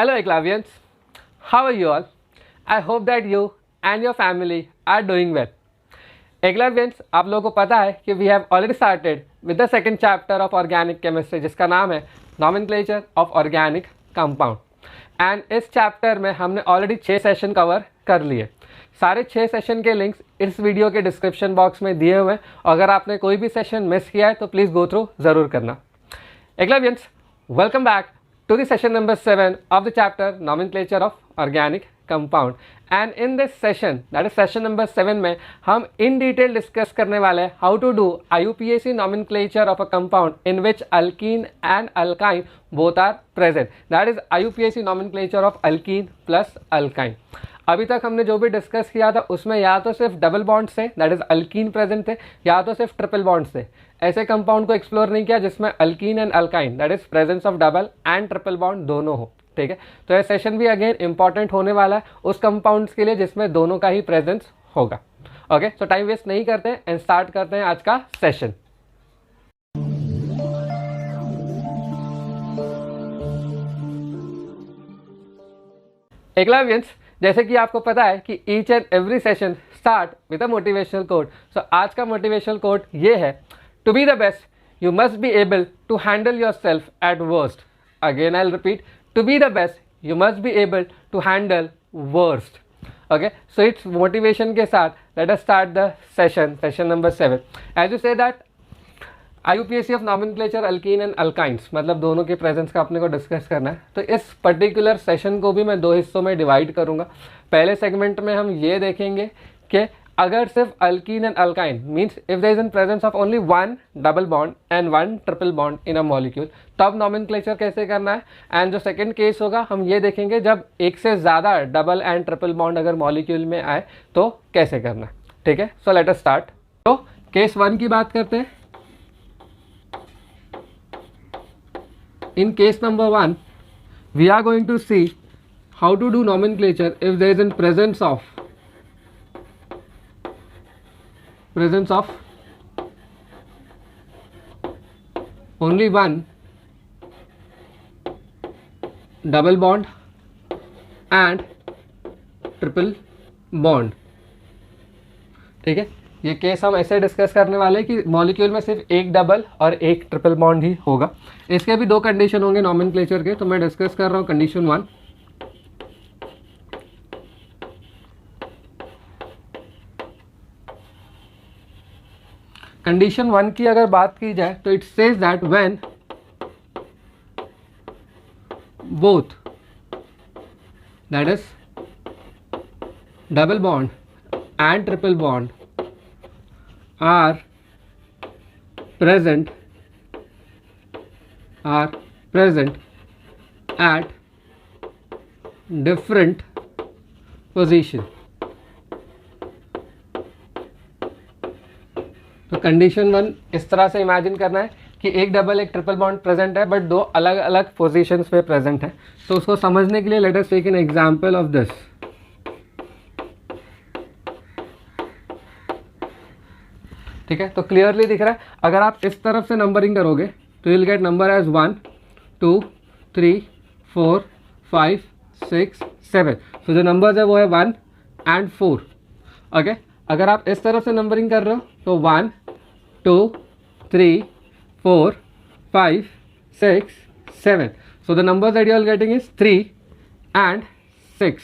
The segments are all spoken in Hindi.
Hello Eclavians, how are you all? I hope that you and your family are doing well. Eclavians, आप लोगों को पता है कि we have already started with the second chapter of organic chemistry जिसका नाम है nomenclature of organic compound. And इस चैप्टर में हमने ऑलरेडी 6 सेशन कवर कर लिए. सारे 6 सेशन के लिंक्स इस वीडियो के डिस्क्रिप्शन बॉक्स में दिए हुए हैं. अगर आपने कोई भी सेशन मिस किया है तो प्लीज़ गो थ्रू ज़रूर करना. Eclavians, welcome back to the session number 7 of the chapter nomenclature of organic compound. And in this session, that is session number 7 में हम in detail discuss करने वाले हैं how to do IUPAC nomenclature of a compound in which alkene and alkyne both are present. That is IUPAC nomenclature of alkene plus alkyne. अभी तक हमने जो भी डिस्कस किया था उसमें या तो सिर्फ डबल बॉन्ड्स थे, दैट इज अल्कीन प्रेजेंट थे, या तो सिर्फ ट्रिपल बॉन्ड्स थे. ऐसे कंपाउंड को एक्सप्लोर नहीं किया जिसमें alkyne and alkyne that is presence of double and triple bond दोनों हो. ठीक है, तो ये सेशन भी अगेन इंपॉर्टेंट होने वाला है उस कंपाउंड्स के लिए जिसमें दोनों का ही प्रेजेंस होगा. ओके, सो टाइम वेस्ट नहीं करते हैं एंड स्टार्ट करते हैं आज का सेशन. एक्लावियंस, जैसे कि आपको पता है कि each and every session start with a motivational quote. So आज का मोटिवेशनल कोट ये है, to be the best you must be able to handle your self at worst. Again I will repeat, to be the best you must be able to handle worst. Okay, so it's motivation के साथ let us start the session number 7. As you see that IUPAC of nomenclature alkyne and alkynes, मतलब दोनों के प्रेजेंस का अपने को डिस्कस करना है. तो इस पर्टिकुलर सेशन को भी मैं 2 हिस्सों में डिवाइड करूंगा. पहले सेगमेंट में हम ये देखेंगे कि अगर सिर्फ alkene and alkyne means if there is in presence of only 1 double bond and 1 triple bond in a molecule, तब नॉमेनक्लेचर कैसे करना है. एंड जो सेकंड केस होगा हम ये देखेंगे जब एक से ज़्यादा डबल एंड ट्रिपल बॉन्ड अगर मॉलिक्यूल में आए तो कैसे करना है. ठीक है, सो लेट अस स्टार्ट. तो केस 1 की बात करते हैं. In case number 1, we are going to see how to do nomenclature if there is in presence of only 1 double bond and triple bond. ठीक है, ये केस हम ऐसे डिस्कस करने वाले हैं कि मॉलिक्यूल में सिर्फ एक डबल और एक ट्रिपल बॉन्ड ही होगा. इसके भी 2 कंडीशन होंगे नॉमेनक्लेचर के, तो मैं डिस्कस कर रहा हूँ कंडीशन 1. कंडीशन 1 की अगर बात की जाए तो it says that when both that is double bond and triple bond are present at different position. तो कंडीशन 1 इस तरह से इमेजिन करना है कि एक डबल एक ट्रिपल बॉन्ड प्रेजेंट है बट 2 अलग अलग पोजीशंस पे प्रेजेंट है. तो उसको समझने के लिए let us take an example of this. ठीक है, तो क्लियरली दिख रहा है. अगर आप इस तरफ से नंबरिंग करोगे तो विल गेट नंबर एज 1 2 3 4 5 6 7. तो जो नंबर्स है वो है 1 एंड 4. ओके, अगर आप इस तरफ से नंबरिंग कर रहे हो तो 1 2 3 4 5 6 7. So the number that you are getting is 3 and 6.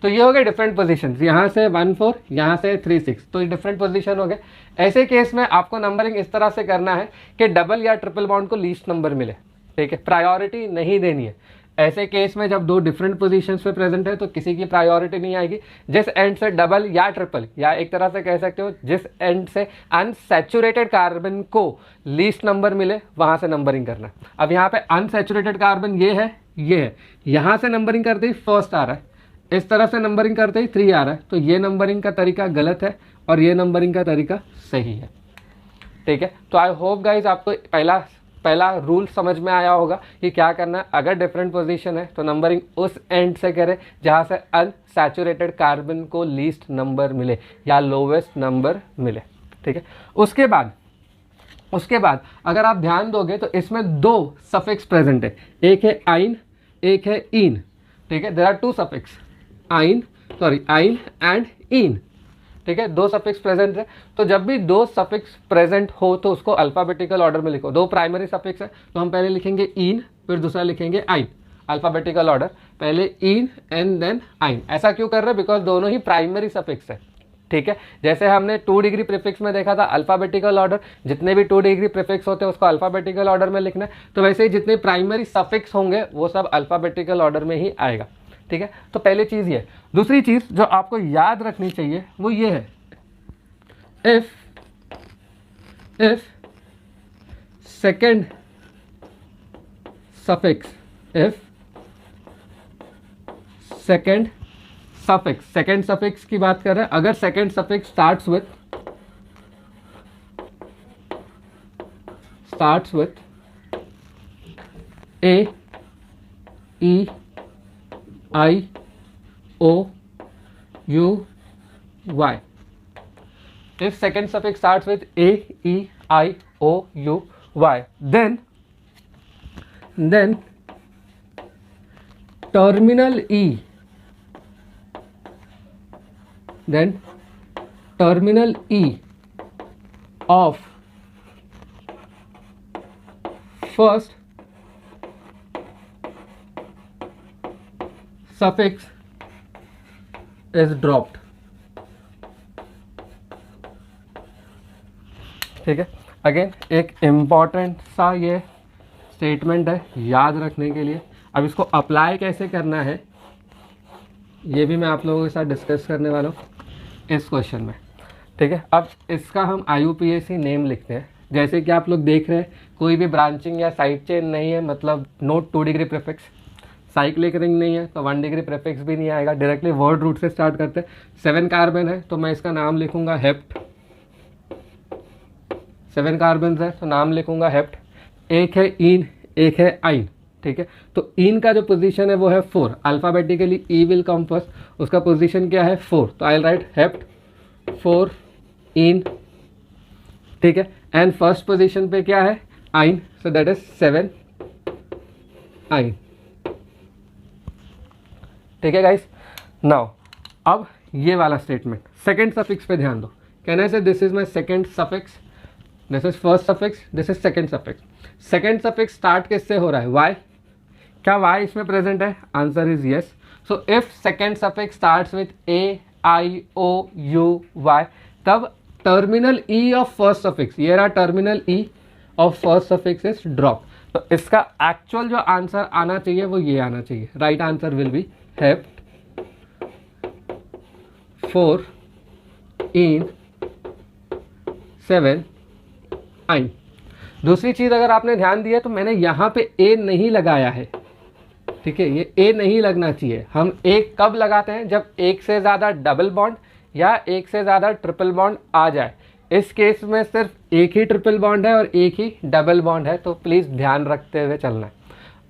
तो ये हो गए डिफरेंट पोजीशन. यहाँ से 1 4, यहाँ से 3 6, तो ये डिफरेंट पोजीशन हो गए. ऐसे केस में आपको नंबरिंग इस तरह से करना है कि डबल या ट्रिपल बॉन्ड को लीस्ट नंबर मिले. ठीक है, प्रायोरिटी नहीं देनी है. ऐसे केस में जब 2 डिफरेंट पोजीशंस पे प्रेजेंट है तो किसी की प्रायोरिटी नहीं आएगी. जिस एंड से डबल या ट्रिपल, या एक तरह से कह सकते हो जिस एंड से अनसैचुरेटेड कार्बन को लीस्ट नंबर मिले वहाँ से नंबरिंग करना. अब यहाँ पे अनसैचुरेटेड कार्बन ये है, यहाँ से नंबरिंग करते ही फर्स्ट आ रहा है, इस तरह से नंबरिंग करते ही 3 आ रहा है. तो ये नंबरिंग का तरीका गलत है और ये नंबरिंग का तरीका सही है. ठीक है, तो आई होप गाइज आपको पहला रूल समझ में आया होगा कि क्या करना है. अगर डिफरेंट पोजीशन है तो नंबरिंग उस एंड से करें जहाँ से अनसैचुरेटेड कार्बन को लीस्ट नंबर मिले या लोवेस्ट नंबर मिले. ठीक है, उसके बाद अगर आप ध्यान दोगे तो इसमें 2 सफिक्स प्रेजेंट है, एक है आइन एक है इन. ठीक है, there are two suffix yne and ene, ठीक है, दो सफिक्स प्रेजेंट है। तो जब भी दो सफिक्स प्रेजेंट हो तो उसको अल्फाबेटिकल ऑर्डर में लिखो। दो प्राइमरी सफिक्स है तो हम पहले लिखेंगे इन, फिर दूसरा लिखेंगे आइन, अल्फाबेटिकल ऑर्डर, पहले इन एंड देन आइन। ऐसा क्यों कर रहे हैं? बिकॉज दोनों ही प्राइमरी सफिक्स है, ठीक है। जैसे हमने 2 डिग्री प्रीफिक्स में देखा था अल्फाबेटिकल ऑर्डर, जितने भी 2 डिग्री प्रीफिक्स होते हैं उसको अल्फाबेटिकल ऑर्डर में लिखना है, तो वैसे ही जितने प्राइमरी सफिक्स होंगे वो सब अल्फाबेटिकल ऑर्डर में ही आएगा, ठीक है। तो पहली चीज़ ये। दूसरी चीज़ जो आपको याद रखनी चाहिए वो ये है, if second suffix, second suffix की बात कर रहे हैं, अगर second suffix starts with A E I O U Y, if second suffix starts with a e I o u y, then terminal e of first suffix is dropped, ठीक है। अगेन एक इम्पॉर्टेंट सा ये स्टेटमेंट है याद रखने के लिए। अब इसको अप्लाई कैसे करना है ये भी मैं आप लोगों के साथ डिस्कस करने वाला हूँ इस क्वेश्चन में, ठीक है। अब इसका हम IUPAC नेम लिखते हैं। जैसे कि आप लोग देख रहे हैं कोई भी ब्रांचिंग या साइड चेन नहीं है, मतलब note 2 degree prefix, cyclic ring नहीं है तो 1 डिग्री प्रीफिक्स भी नहीं आएगा, डायरेक्टली वर्ड रूट से स्टार्ट करते हैं। 7 कार्बन है तो मैं इसका नाम लिखूंगा हेप्ट, 7 कार्बन है तो नाम लिखूंगा हेप्ट। एक है इन, एक है आइन, ठीक है। तो इन का जो पोजीशन है वो है 4, alphabetically E will come first, उसका पोजीशन क्या है 4, तो आई विल राइट हेप्ट 4 इन, ठीक है। एंड फर्स्ट पोजीशन पे क्या है आइन, सो दैट इज 7 आइन, ठीक है गाइस। नाउ अब ये वाला स्टेटमेंट सेकेंड सफिक्स पे ध्यान दो। कैन आई से this is my second suffix, this is first suffix, this is second suffix. Second suffix start किससे हो रहा है? वाई। क्या वाई इसमें प्रेजेंट है? Answer is yes. So if second suffix starts with A I O U Y, तब terminal E of first suffix, ये रहा terminal E of first suffix is drop. तो इसका एक्चुअल जो आंसर आना चाहिए वो ये आना चाहिए। Right answer will be hept 4 इन 7 आइन। दूसरी चीज अगर आपने ध्यान दिया तो मैंने यहाँ पे ए नहीं लगाया है, ठीक है, ये ए नहीं लगना चाहिए। हम ए कब लगाते हैं? जब एक से ज़्यादा डबल बॉन्ड या एक से ज़्यादा ट्रिपल बॉन्ड आ जाए। इस केस में सिर्फ एक ही ट्रिपल बॉन्ड है और एक ही डबल बॉन्ड है, तो प्लीज़ ध्यान रखते हुए चलना है।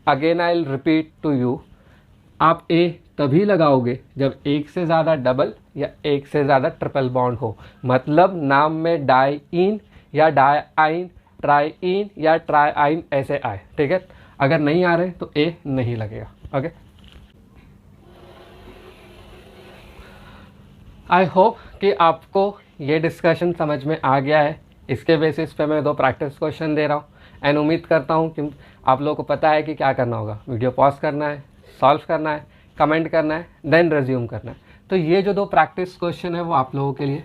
Again I will repeat to you, आप ए तभी लगाओगे जब एक से ज़्यादा डबल या एक से ज़्यादा ट्रिपल बॉन्ड हो, मतलब नाम में डाई इन या डाई आइन, ट्राई इन या ट्राई आइन ऐसे आए, ठीक है। अगर नहीं आ रहे तो ए नहीं लगेगा, ओके। आई होप कि आपको ये डिस्कशन समझ में आ गया है। इसके बेसिस पे मैं 2 प्रैक्टिस क्वेश्चन दे रहा हूँ एंड उम्मीद करता हूँ कि आप लोगों को पता है कि क्या करना होगा। वीडियो पॉज करना है, सॉल्व करना है, कमेंट करना है, देन रिज्यूम करना है। तो ये जो 2 प्रैक्टिस क्वेश्चन है वो आप लोगों के लिए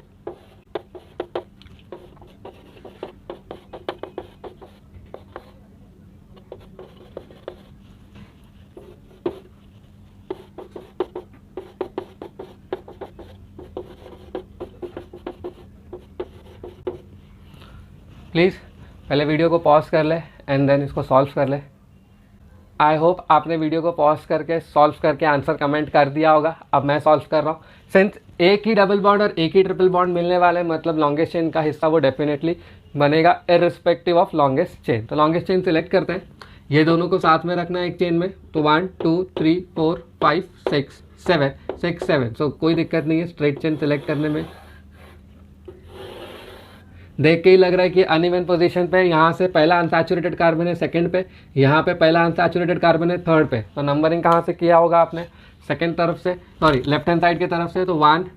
प्लीज़ पहले वीडियो को पॉज कर ले एंड देन इसको सॉल्व कर ले। आई होप आपने वीडियो को पॉज करके सॉल्व करके आंसर कमेंट कर दिया होगा। अब मैं सॉल्व कर रहा हूँ। सिंस एक ही डबल बॉन्ड और एक ही ट्रिपल बॉन्ड मिलने वाले हैं, मतलब लॉन्गेस्ट चेन का हिस्सा वो डेफिनेटली बनेगा इररिस्पेक्टिव ऑफ लॉन्गेस्ट चेन। तो लॉन्गेस्ट चेन सिलेक्ट करते हैं, ये दोनों को साथ में रखना है एक चेन में। तो 1 2 3 4 5 6 7 6 7, सो कोई दिक्कत नहीं है स्ट्रेट चेन सिलेक्ट करने में। देख के ही लग रहा है कि अनइवन पोजीशन पे यहाँ से पहला अनसैचुरेटेड कार्बन है सेकंड पे, यहाँ पे पहला अनसैचुरेटेड कार्बन है थर्ड पे। तो नंबरिंग कहाँ से किया होगा आपने? सेकेंड तरफ से, सॉरी लेफ्ट हैंड साइड की तरफ से, तो 1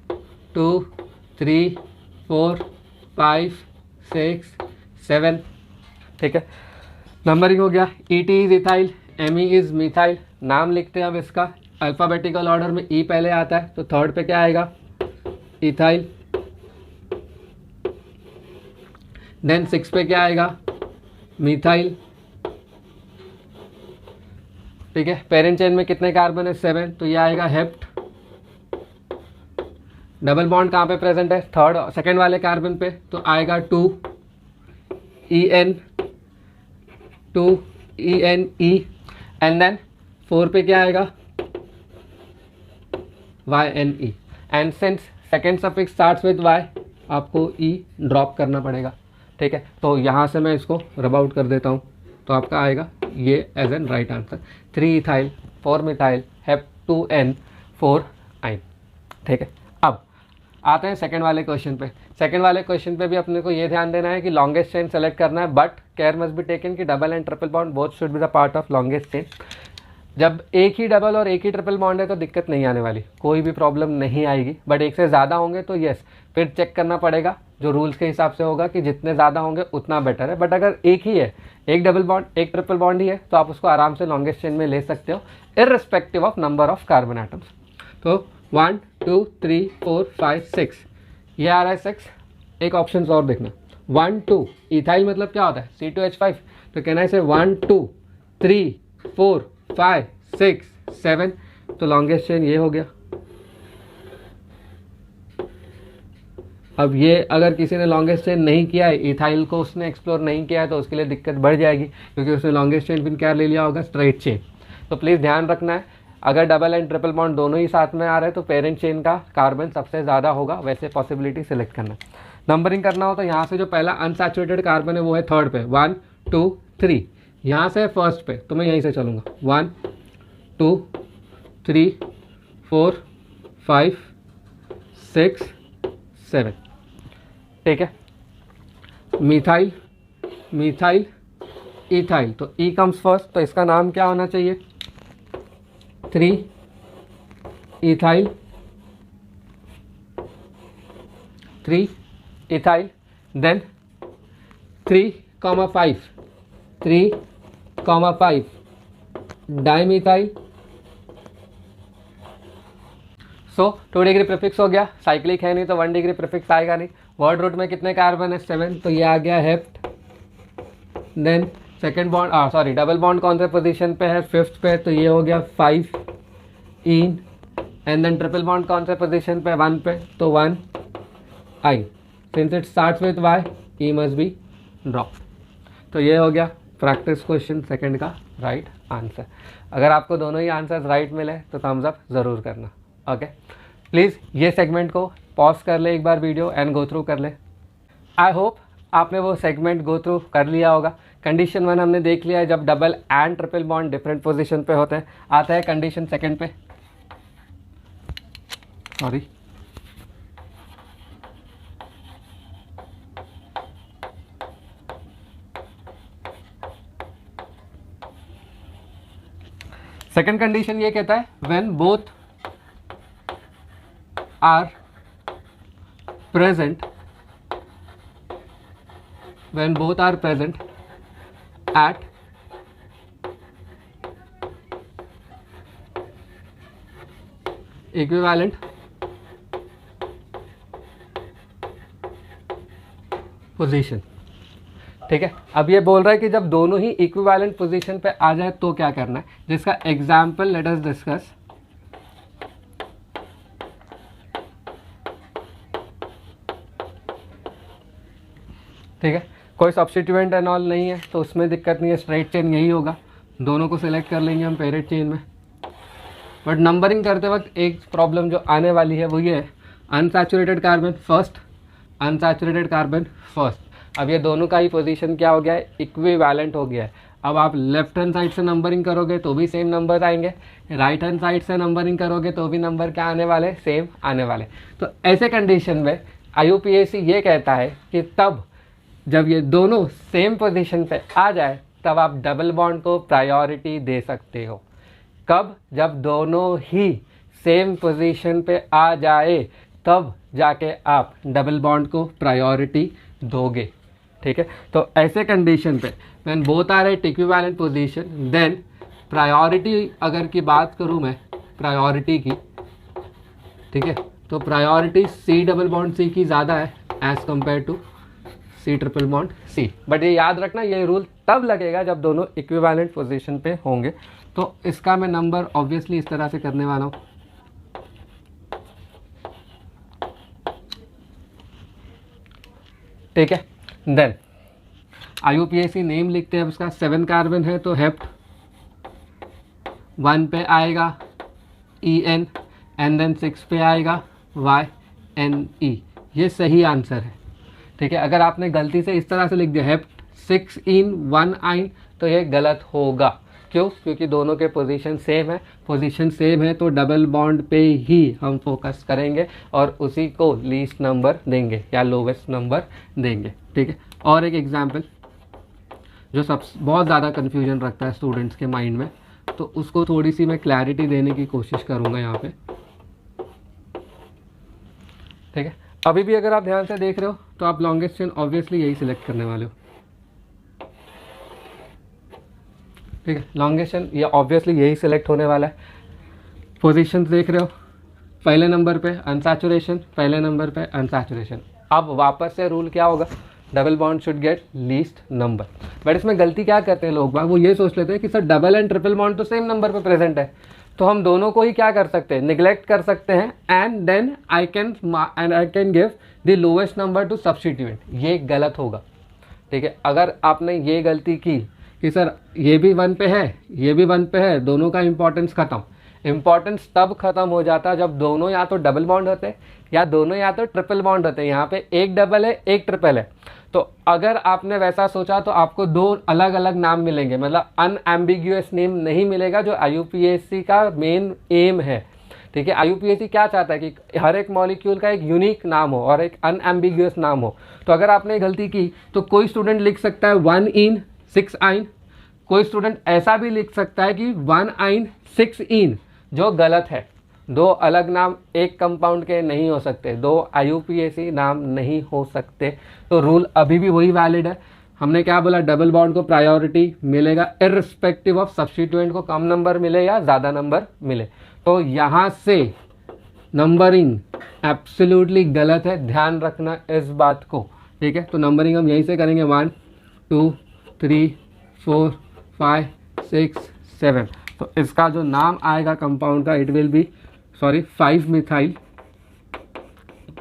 2 3 4 5 6 7, ठीक है। नंबरिंग हो गया। ET is ethyl, ME is methyl. नाम लिखते हैं अब इसका अल्फ़ाबेटिकल ऑर्डर में, E पहले आता है तो थर्ड पे क्या आएगा, इथाइल। देन 6 पे क्या आएगा, मिथाइल, ठीक है। पेरेंट चेन में कितने कार्बन है, 7, तो ये आएगा हेप्ट। डबल बॉन्ड कहाँ पे प्रेजेंट है, थर्ड सेकेंड वाले कार्बन पे, तो आएगा 2 EN, 2 ENE। एंड देन 4 पे क्या आएगा, YNE। And since second suffix starts with Y, आपको E ड्रॉप करना पड़ेगा, ठीक है। तो यहाँ से मैं इसको रब आउट कर देता हूँ, तो आपका आएगा ये as an right answer, 3 ethyl 4 methyl hept 2N 4 आइन, ठीक है। अब आते हैं सेकंड वाले क्वेश्चन पे। सेकंड वाले क्वेश्चन पे भी अपने को ये ध्यान देना है कि लॉन्गेस्ट चेन सेलेक्ट करना है, but care must be taken कि double and triple bond both should be the part of longest chain. जब एक ही डबल और एक ही ट्रिपल बॉन्ड है तो दिक्कत नहीं आने वाली, कोई भी प्रॉब्लम नहीं आएगी, बट एक से ज़्यादा होंगे तो यस, फिर चेक करना पड़ेगा, जो रूल्स के हिसाब से होगा कि जितने ज़्यादा होंगे उतना बेटर है। बट अगर एक ही है, एक डबल बॉन्ड एक ट्रिपल बॉन्ड ही है, तो आप उसको आराम से लॉन्गेस्ट चेन में ले सकते हो, irrespective of number of carbon atoms. तो 1 2 3 4 5 6, ये आ रहा है 6। एक ऑप्शन और देखना, 1 2 इथाइल मतलब क्या होता है, C2H5, तो कहना है 1 2 3 4 5 6 7, तो लॉन्गेस्ट चेन ये हो गया। अब ये अगर किसी ने लॉन्गेस्ट चेन नहीं किया है, इथाइल को उसने एक्सप्लोर नहीं किया है, तो उसके लिए दिक्कत बढ़ जाएगी, क्योंकि उसने लॉन्गेस्ट चेन फिर क्या ले लिया होगा, स्ट्रेट चेन। तो प्लीज़ ध्यान रखना है, अगर डबल एंड ट्रिपल बॉन्ड दोनों ही साथ में आ रहे हैं तो पेरेंट चेन का कार्बन सबसे ज़्यादा होगा, वैसे पॉसिबिलिटी सेलेक्ट करना। नंबरिंग करना हो तो यहाँ से जो पहला अनसैचुरेटेड कार्बन है वो है थर्ड पे, 1 2 3, यहाँ से फर्स्ट पे, तो मैं यहीं से चलूँगा, 1 2 3 4 5 6 7, ठीक है। मिथाइल मिथाइल इथाइल, तो E कम्स फर्स्ट, तो इसका नाम क्या होना चाहिए, 3 इथाइल 3 इथाइल, देन 3 5 3 5 डाइमिथाइल। सो 2 डिग्री प्रीफिक्स हो गया, साइक्लिक है नहीं तो 1 डिग्री प्रीफिक्स आएगा नहीं। वर्ड रूट में कितने कार्बन है, 7, तो ये आ गया hept. Then second bond, sorry double bond कौन से पोजीशन पे है, 5th पे, तो ये हो गया 5 ene. And then triple bond कौन से पोजीशन पे, 1 पे, तो 1 yne. Since it starts with Y, E must be drop. तो ये हो गया प्रैक्टिस क्वेश्चन सेकंड का राइट आंसर। अगर आपको दोनों ही आंसर्स राइट मिले तो थम्स अप ज़रूर करना, ओके। प्लीज़ ये सेगमेंट को पॉज कर ले एक बार वीडियो एंड गो थ्रू कर ले। आई होप आपने वो सेगमेंट गो थ्रू कर लिया होगा। कंडीशन 1 हमने देख लिया है, जब double and triple bond different position पे होते हैं। आता है कंडीशन सेकंड पे, सॉरी सेकंड कंडीशन ये कहता है when both are present, when both are present at equivalent position, ठीक है। अब ये बोल रहा है कि जब दोनों ही इक्विवेलेंट पोजीशन पे आ जाए तो क्या करना है, जिसका एग्जाम्पल लेट अस डिस्कस। ठीक है, कोई सब्स्टिट्यूएंट एंड ऑल नहीं है तो उसमें दिक्कत नहीं है, स्ट्राइट चेन यही होगा, दोनों को सिलेक्ट कर लेंगे हम पेरेंट चेन में। बट नंबरिंग करते वक्त एक प्रॉब्लम जो आने वाली है वो ये है, unsaturated carbon first, unsaturated carbon first. अब ये दोनों का ही पोजीशन क्या हो गया है, इक्विवेलेंट हो गया है। अब आप लेफ्ट हैंड साइड से नंबरिंग करोगे तो भी सेम नंबर आएंगे, राइट हैंड साइड से नंबरिंग करोगे तो भी नंबर क्या आने वाले, सेम आने वाले। तो ऐसे कंडीशन में IUPAC ये कहता है कि तब जब ये दोनों सेम पोजीशन पे आ जाए तब आप डबल बॉन्ड को प्रायोरिटी दे सकते हो। कब, जब दोनों ही सेम पोजीशन पे आ जाए तब जाके आप डबल बॉन्ड को प्रायोरिटी दोगे, ठीक है। तो ऐसे कंडीशन पे when both are at equivalent position then priority अगर की बात करूँ मैं प्रायोरिटी की, ठीक है, तो priority C double bond C की ज़्यादा है as compare to C triple bond C. But ये याद रखना ये रूल तब लगेगा जब दोनों इक्विवेलेंट पोजीशन पे होंगे। तो इसका मैं नंबर ऑब्वियसली इस तरह से करने वाला हूँ, ठीक है। देन IUPAC नेम लिखते हैं, अब इसका 7 कार्बन है तो हेप्ट 1 पे आएगा EN एंड देन 6 पे आएगा YNE। ये सही आंसर है, ठीक है। अगर आपने गलती से इस तरह से लिख दिया हेप्ट 6 इन 1 आइन तो ये गलत होगा। क्यों? क्योंकि दोनों के पोजीशन सेम है, पोजीशन सेम है तो डबल बॉन्ड पे ही हम फोकस करेंगे और उसी को लीस्ट नंबर देंगे या लोवेस्ट नंबर देंगे, ठीक है। और एक एग्जांपल जो सब बहुत ज़्यादा कन्फ्यूजन रखता है स्टूडेंट्स के माइंड में, तो उसको थोड़ी सी मैं क्लैरिटी देने की कोशिश करूँगा यहाँ पे, ठीक है। अभी भी अगर आप ध्यान से देख रहे हो तो आप लॉन्गेस्ट चेन ऑब्वियसली यही सिलेक्ट करने वाले हो, ठीक है। लॉन्गेस्ट चेन ये ऑब्वियसली यही सिलेक्ट होने वाला है। पोजीशन देख रहे हो, पहले नंबर पे अनसैचुरेशन, पहले नंबर पे अनसैचुरेशन। अब वापस से रूल क्या होगा, double bond should get least number. But इसमें गलती क्या करते हैं लोग बाग, वो ये सोच लेते हैं कि sir double and triple bond तो सेम नंबर पे प्रेजेंट है, तो हम दोनों को ही क्या कर सकते हैं, निगलेक्ट कर सकते हैं and then I can give the lowest number to substituent. ये गलत होगा, ठीक है। अगर आपने ये गलती की कि सर ये भी 1 पे है ये भी 1 पे है, दोनों का इंपॉर्टेंस खत्म। इंपॉर्टेंस तब खत्म हो जाता जब दोनों या तो डबल बॉन्ड होते या दोनों या तो ट्रिपल बॉन्ड होते। यहाँ पे एक डबल है एक ट्रिपल है, तो अगर आपने वैसा सोचा तो आपको 2 अलग अलग नाम मिलेंगे, मतलब अनएम्बिग्यूअस नेम नहीं मिलेगा जो IUPAC का मेन एम है, ठीक है। IUPAC क्या चाहता है कि हर एक मॉलिक्यूल का एक यूनिक नाम हो और एक अनएम्बिग्यूअस नाम हो। तो अगर आपने गलती की तो कोई स्टूडेंट लिख सकता है 1 इन 6 आइन, कोई स्टूडेंट ऐसा भी लिख सकता है कि 1 आइन 6 इन, जो गलत है। 2 अलग नाम एक कंपाउंड के नहीं हो सकते, 2 IUPAC नाम नहीं हो सकते। तो रूल अभी भी वही वैलिड है। हमने क्या बोला, डबल बॉन्ड को प्रायोरिटी मिलेगा इर्रिस्पेक्टिव ऑफ सब्स्टिट्यूएंट को कम नंबर मिले या ज़्यादा नंबर मिले। तो यहाँ से नंबरिंग एब्सोल्युटली गलत है, ध्यान रखना इस बात को, ठीक है। तो नंबरिंग हम यहीं से करेंगे 1 2 3 4 5 6 7। तो इसका जो नाम आएगा कंपाउंड का इट विल बी 5 मिथाइल,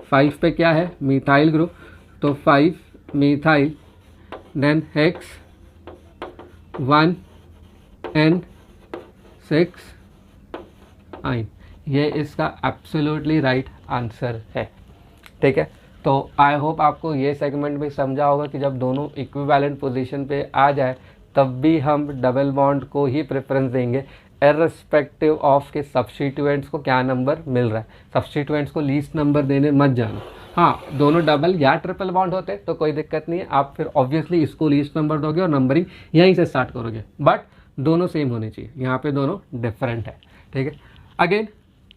5 पे क्या है मिथाइल ग्रुप, तो 5 मिथाइल देन हेक्स 1 एंड 6 आइन। ये इसका एब्सोल्युटली राइट आंसर है, ठीक है। तो आई होप आपको ये सेगमेंट भी समझा होगा कि जब दोनों इक्विवेलेंट पोजीशन पे आ जाए तब भी हम डबल बॉन्ड को ही प्रेफरेंस देंगे इर्रिस्पेक्टिव ऑफ के सब्स्टिट्यूएंट्स को क्या नंबर मिल रहा है। सब्स्टिट्यूएंट्स को लीस्ट नंबर देने मत जाना। हाँ, दोनों डबल या ट्रिपल बॉन्ड होते तो कोई दिक्कत नहीं है, आप फिर ऑब्वियसली इसको लीस्ट नंबर दोगे और नंबरिंग यहीं से स्टार्ट करोगे, बट दोनों सेम होने चाहिए। यहाँ पे दोनों डिफरेंट है, ठीक है। अगेन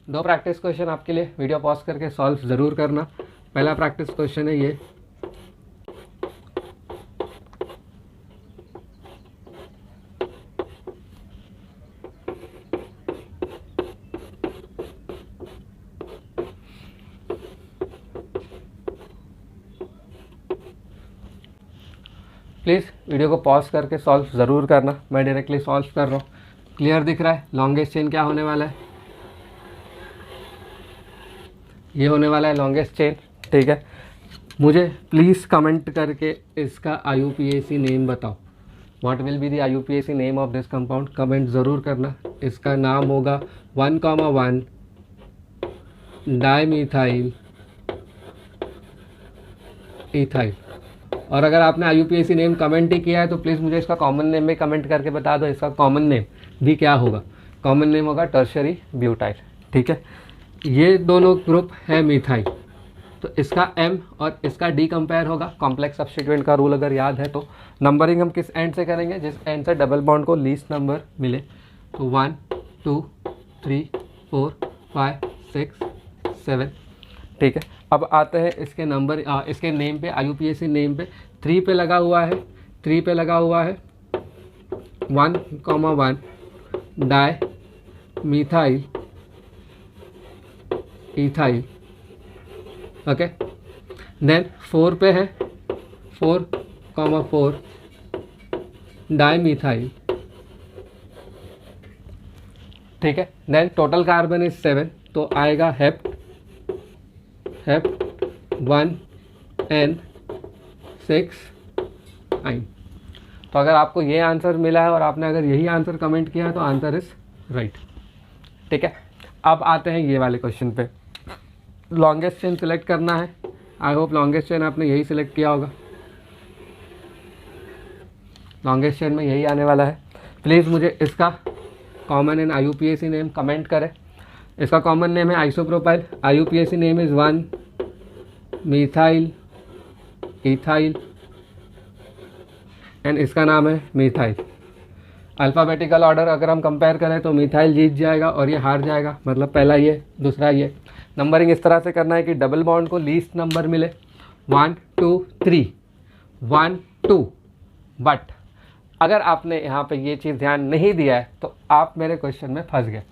2 प्रैक्टिस क्वेश्चन आपके लिए, वीडियो पॉज करके सॉल्व ज़रूर करना। पहला प्रैक्टिस क्वेश्चन है ये, प्लीज़ वीडियो को पॉज करके सॉल्व ज़रूर करना। मैं डायरेक्टली सॉल्व कर रहा हूँ। क्लियर दिख रहा है लॉन्गेस्ट चेन क्या होने वाला है, ये होने वाला है लॉन्गेस्ट चेन, ठीक है। मुझे प्लीज़ कमेंट करके इसका IUPAC नेम बताओ। What will be the IUPAC name of this compound, comment ज़रूर करना। इसका नाम होगा 1,1 डाइमिथाइल इथाइल। और अगर आपने IUPAC नेम कमेंट ही किया है तो प्लीज़ मुझे इसका कॉमन नेम में कमेंट करके बता दो। इसका कॉमन नेम भी क्या होगा, कॉमन नेम होगा टर्शरी ब्यूटाइल, ठीक है। ये दोनों ग्रुप है मिथाइल, तो इसका M और इसका D कंपेयर होगा। कॉम्प्लेक्स सब्स्टिट्यूएंट का रूल अगर याद है तो नंबरिंग हम किस एंड से करेंगे, जिस एंड से डबल बॉन्ड को लीस्ट नंबर मिले। तो 1 2 3 4 5 6 7। ठीक है, अब आते हैं इसके नंबर, इसके नेम पे, IUPAC नेम पे 3 पे लगा हुआ है, 3 पे लगा हुआ है 1,1 dimethyl ethyl. Okay, then 4 पे है 4,4 डाई मिथाइल। ठीक है, देन टोटल कार्बन इज 7, तो आएगा हेप्ट 1N6 आइन। तो अगर आपको ये आंसर मिला है और आपने अगर यही आंसर कमेंट किया है तो आंसर इज राइट। ठीक है, अब आते हैं ये वाले क्वेश्चन पे। लॉन्गेस्ट चेन सिलेक्ट करना है। आई होप लॉन्गेस्ट चेन आपने यही सिलेक्ट किया होगा। लॉन्गेस्ट चेन में यही आने वाला है। प्लीज़ मुझे इसका common and IUPAC name comment करें। इसका कॉमन नेम है isopropyl. IUPAC name is 1 methyl ethyl and इसका नाम है मिथाइल। अल्फ़ाबेटिकल ऑर्डर अगर हम कंपेयर करें तो मिथाइल जीत जाएगा और ये हार जाएगा, मतलब पहला ये दूसरा ये। नंबरिंग इस तरह से करना है कि डबल बॉन्ड को लीस्ट नंबर मिले 1 2 3 1 2। बट अगर आपने यहाँ पे ये चीज़ ध्यान नहीं दिया है तो आप मेरे क्वेश्चन में फंस गए।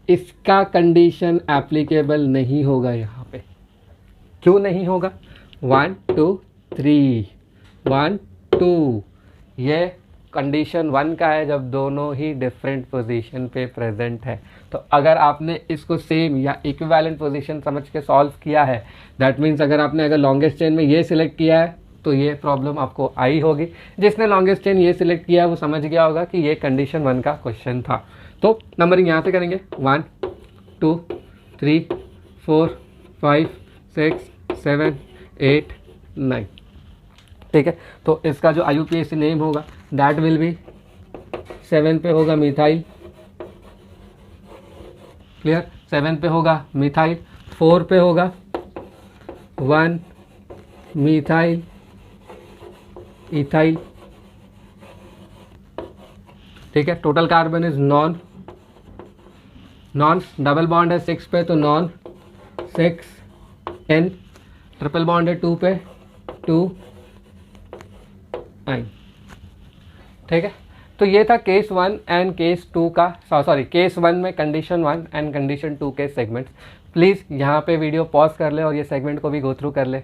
इसका कंडीशन एप्लीकेबल नहीं होगा यहाँ पे। क्यों नहीं होगा? 1 2 3 1 2 ये कंडीशन 1 का है जब दोनों ही डिफरेंट पोजीशन पे प्रेजेंट है। तो अगर आपने इसको सेम या इक्विवेलेंट पोजीशन समझ के सॉल्व किया है, दैट मीन्स अगर लॉन्गेस्ट चेन में ये सिलेक्ट किया है तो ये प्रॉब्लम आपको आई होगी। जिसने लॉन्गेस्ट चेन ये सिलेक्ट किया वो समझ गया होगा कि ये कंडीशन 1 का क्वेश्चन था। तो नंबरिंग यहाँ से करेंगे 1 2 3 4 5 6 7 8 9। ठीक है, तो इसका जो IUPAC नेम होगा दैट विल बी 7 पे होगा मिथाइल। क्लियर? 7 पे होगा मिथाइल। 4 पे होगा 1 मिथाइल इथाइल। ठीक है, total carbon is non double bond है 6 पे तो नॉन 6N। ट्रिपल बॉन्ड है 2 पे 2 आइन। ठीक है, तो ये था केस 1 एंड केस 2 का, सॉरी केस 1 में कंडीशन 1 एंड कंडीशन 2 के सेगमेंट्स। प्लीज़ यहाँ पे वीडियो पॉज कर ले और ये सेगमेंट को भी गो थ्रू कर ले।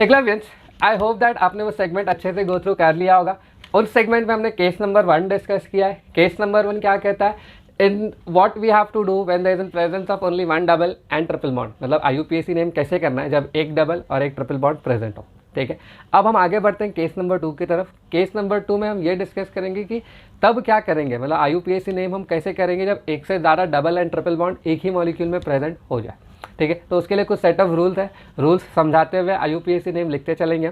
एकलव्यंस, आई होप दैट आपने वो सेगमेंट अच्छे से गो थ्रू कर लिया होगा। उस सेगमेंट में हमने केस नंबर 1 डिस्कस किया है। केस नंबर 1 क्या कहता है? In what we have to do when there is in presence of only 1 double and triple bond. मतलब IUPAC नेम कैसे करना है जब एक डबल और एक ट्रिपल बॉन्ड प्रेजेंट हो। ठीक है, अब हम आगे बढ़ते हैं केस नंबर 2 की तरफ। केस नंबर 2 में हम ये डिस्कस करेंगे कि तब क्या करेंगे, मतलब IUPAC नेम हम कैसे करेंगे जब एक से ज़्यादा डबल एंड ट्रिपल बॉन्ड एक ही मॉलिक्यूल में प्रेजेंट हो जाए। ठीक है, तो उसके लिए कुछ सेट ऑफ रूल्स है। रूल्स समझाते हुए IUPAC नेम लिखते चलेंगे।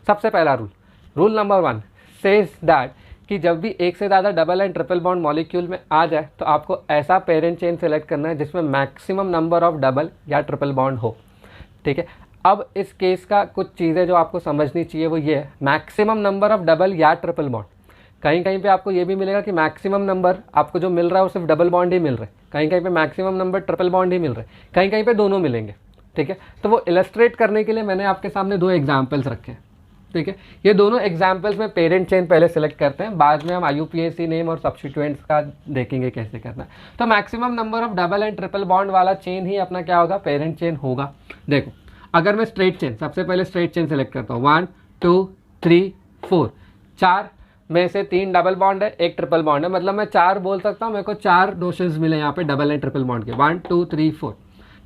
सबसे पहला रूल नंबर 1 सेज दैट कि जब भी एक से ज़्यादा double and triple bond molecule में आ जाए तो आपको ऐसा पेरेंट चेन सेलेक्ट करना है जिसमें मैक्सिमम नंबर ऑफ डबल या ट्रिपल बॉन्ड हो। ठीक है, अब इस केस का कुछ चीज़ें जो आपको समझनी चाहिए वो ये है, मैक्सिमम नंबर ऑफ डबल या ट्रिपल बॉन्ड। कहीं कहीं पे आपको ये भी मिलेगा कि मैक्सिमम नंबर आपको जो मिल रहा है वो सिर्फ डबल बॉन्ड ही मिल रहे हैं, कहीं कहीं पे मैक्सिमम नंबर ट्रिपल बॉन्ड ही मिल रहे हैं, कहीं कहीं पे दोनों मिलेंगे। ठीक है, तो वो इलस्ट्रेट करने के लिए मैंने आपके सामने 2 एग्जाम्पल्स रखे हैं। ठीक है, ये दोनों एग्जाम्पल्स में पेरेंट चेन पहले सेलेक्ट करते हैं, बाद में हम IUPAC नेम और सब्स्टिट्यूएंट्स का देखेंगे कैसे करना है। तो maximum number of double and triple bond वाला चेन ही अपना क्या होगा? पेरेंट चेन होगा। देखो, अगर मैं स्ट्रेट चेन, सबसे पहले स्ट्रेट चेन सेलेक्ट करता हूँ 1 2 3 4, 4 में से 3 डबल बॉन्ड है, 1 ट्रिपल बॉन्ड है, मतलब मैं 4 बोल सकता हूँ। मेरे को 4 नोशंस मिले यहाँ पे डबल एंड ट्रिपल बॉन्ड के, 1 2 3 4।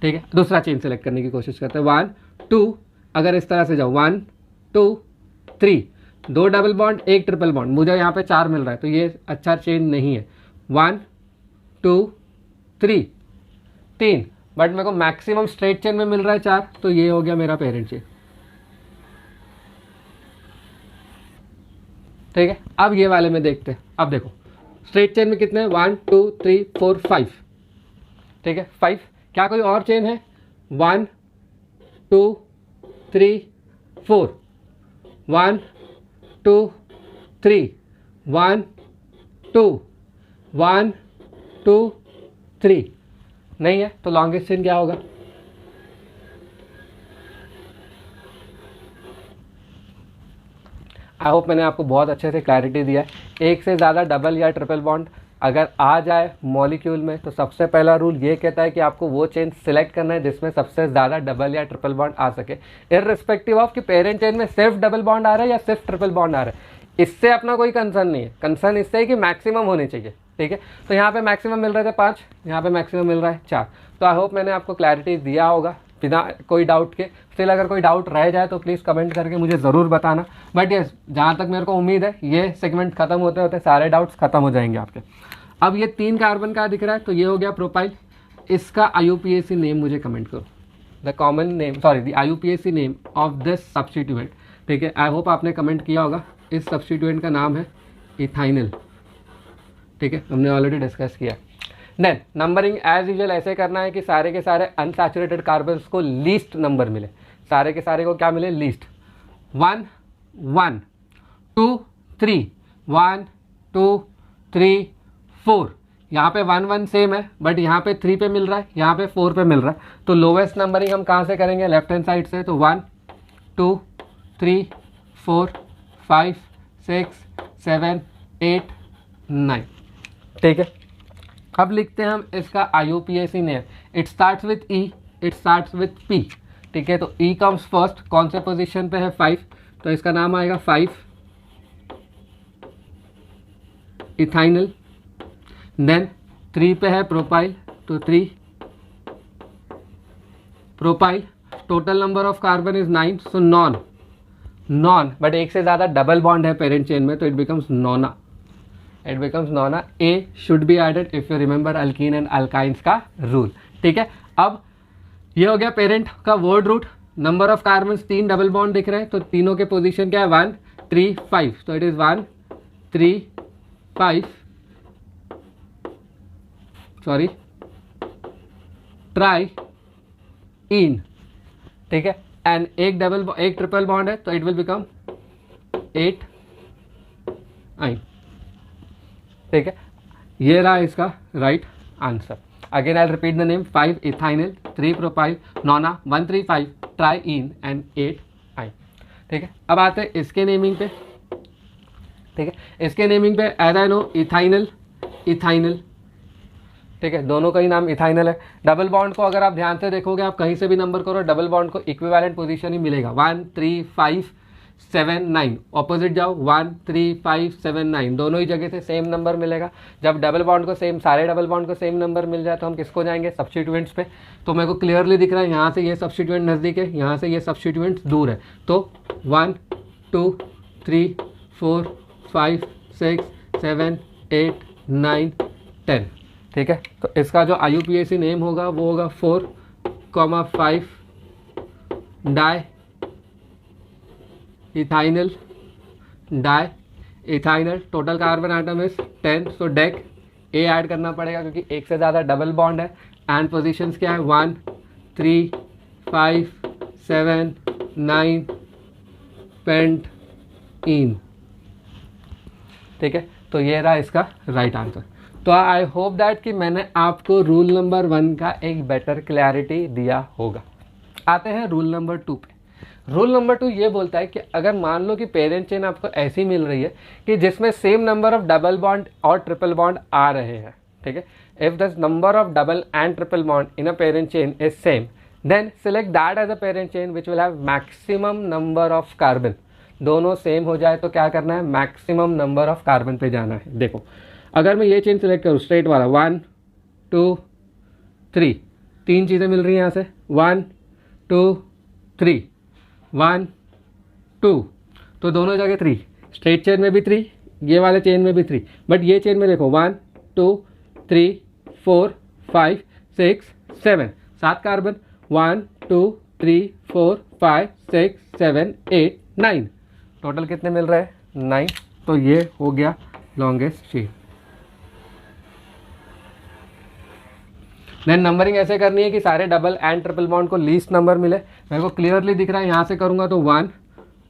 ठीक है, दूसरा चेन सेलेक्ट करने की कोशिश करते हैं 1 2। अगर इस तरह से जाओ 1 2 3, 2 डबल बॉन्ड 1 ट्रिपल बॉन्ड, मुझे यहाँ पे 4 मिल रहा है तो ये अच्छा चेन नहीं है। 1 2 3 3, बट मेरे को मैक्सिमम स्ट्रेट चेन में मिल रहा है 4, तो ये हो गया मेरा पेरेंट चेन। ठीक है, अब ये वाले में देखते हैं। अब देखो स्ट्रेट चेन में कितने हैं? 1 2 3 4 5। ठीक है, 5। क्या कोई और चेन है? 1 2 3 4, 1 2 3 1 2 1 2 3। नहीं है तो लॉन्गेस्ट चेन क्या होगा? आई होप मैंने आपको बहुत अच्छे से क्लैरिटी दिया है। एक से ज़्यादा डबल या ट्रिपल बॉन्ड अगर आ जाए मॉलिक्यूल में तो सबसे पहला रूल ये कहता है कि आपको वो चेन सिलेक्ट करना है जिसमें सबसे ज़्यादा डबल या ट्रिपल बॉन्ड आ सके, इररिस्पेक्टिव ऑफ कि पेरेंट चेन में सिर्फ डबल बॉन्ड आ रहा है या सिर्फ ट्रिपल बॉन्ड आ रहा है। इससे अपना कोई कंसर्न नहीं है, कंसर्न इससे है कि मैक्सिमम होने चाहिए। ठीक है, तो यहाँ पे मैक्सिमम मिल रहे थे 5, यहाँ पे मैक्सिमम मिल रहा है 4। तो आई होप मैंने आपको क्लैरिटी दिया होगा बिना कोई डाउट के। स्टिल अगर कोई डाउट रह जाए तो प्लीज़ कमेंट करके मुझे ज़रूर बताना। बट यस, जहाँ तक मेरे को उम्मीद है ये सेगमेंट खत्म होते होते सारे डाउट्स खत्म हो जाएंगे आपके। अब ये 3 कार्बन का दिख रहा है तो ये हो गया प्रोपाइल। इसका IUPAC नेम मुझे कमेंट करो, the common name, sorry the IUPAC name of this substituent. ठीक है, आई होप आपने कमेंट किया होगा। इस सब्स्टिट्यूएंट का नाम है इथाइनल। ठीक है, हमने ऑलरेडी डिस्कस किया। देन नंबरिंग एज यूजुअल ऐसे करना है कि सारे के सारे अनसैचुरेटेड कार्बन्स को लीस्ट नंबर मिले। सारे के सारे को क्या मिले? लीस्ट। 1 1 2 3 1 2 3 4। यहाँ पे 1 1 सेम है बट यहाँ पे 3 पे मिल रहा है, यहाँ पे 4 पे मिल रहा है। तो लोवेस्ट नंबरिंग हम कहाँ से करेंगे? लेफ्ट हैंड साइड से। तो 1 2 3 4 5 6 7 8 9। ठीक है, अब लिखते हैं हम इसका IUPAC name. It starts with E, it starts with P। ठीक है, तो E कम्स फर्स्ट। कौन से पोजीशन पे है? 5, तो इसका नाम आएगा 5 इथाइनल। देन 3 पे है प्रोपाइल, तो 3 propyl. Total number of carbon is 9, so non, but एक से ज़्यादा डबल बॉन्ड है पेरेंट चेन में तो it becomes nona. It becomes nona. A should be added if you remember alkene and alkynes का रूल। ठीक है, अब ये हो गया पेरेंट का word root. Number of carbon 3 double bond दिख रहे हैं तो तीनों के पोजीशन क्या है? 1 3 5। तो it is 1 3 5, sorry, try in. ठीक है, एंड एक ट्रिपल बॉन्ड है तो इट विल बिकम 8 आइन। ठीक है, ये रहा इसका right answer. Again I repeat the name. 5 ethynyl, 3 propyl, nona, 1 3 5, triene and 8 yne. ठीक है, अब आते हैं इसके नेमिंग पे। ठीक है, इसके नेमिंग पे एज आई नो इथाइनल इथाइनल। ठीक है, दोनों का ही नाम इथाइनल है। डबल बॉन्ड को अगर आप ध्यान से देखोगे, आप कहीं से भी नंबर करो, डबल बॉन्ड को इक्विवेलेंट पोजीशन ही मिलेगा। 1 3 5 7 9। ऑपोजिट जाओ, 1 3 5 7 9, दोनों ही जगह से सेम नंबर मिलेगा। जब डबल बॉन्ड को सेम, सारे डबल बॉन्ड को सेम नंबर मिल जाए तो हम किसको जाएंगे? सब्स्टिट्यूएंट्स पे। तो मेरे को क्लियरली दिख रहा है यहाँ से ये सब्स्टिट्यूएंट नज़दीक है, यहाँ से ये सब्स्टिट्यूएंट्स दूर है। तो 1 2 3 4 5 6 7 8 9 10। ठीक है, तो इसका जो IUPAC नेम होगा वो होगा 4,5 di ethynyl, di ethynyl. Total carbon item is 10, so dec A add करना पड़ेगा क्योंकि एक से ज़्यादा डबल बॉन्ड है। एंड पोजीशंस क्या है? 1 3 5 7 9 पेंट इन। ठीक है, तो ये रहा इसका राइट आंसर। तो आई होप दैट कि मैंने आपको रूल नंबर 1 का एक बेटर क्लैरिटी दिया होगा। आते हैं रूल नंबर 2 पे। रूल नंबर 2 ये बोलता है कि अगर मान लो कि पेरेंट चेन आपको ऐसी मिल रही है कि जिसमें same number of double bond और ट्रिपल बॉन्ड आ रहे हैं। ठीक है, if the number of double and triple bond in a parent chain is same, then select that as a parent chain which will have maximum number of carbon. दोनों सेम हो जाए तो क्या करना है? मैक्सिमम नंबर ऑफ कार्बन पे जाना है। देखो, अगर मैं ये चेन सिलेक्ट करूँ स्ट्रेट वाला, 1 2 3, 3 चीज़ें मिल रही हैं यहाँ से, 1 2 3 1 2, तो दोनों जगह 3, स्ट्रेट चेन में भी 3, ये वाले चेन में भी 3, बट ये चेन में देखो 1 2 3 4 5 6 7, 7 कार्बन, 1 2 3 4 5 6 7 8 9, टोटल कितने मिल रहे हैं? 9। तो ये हो गया लॉन्गेस्ट चेन। देन नंबरिंग ऐसे करनी है कि सारे डबल एंड ट्रिपल बॉन्ड को लीस्ट नंबर मिले। मेरे को क्लियरली दिख रहा है, यहाँ से करूँगा तो 1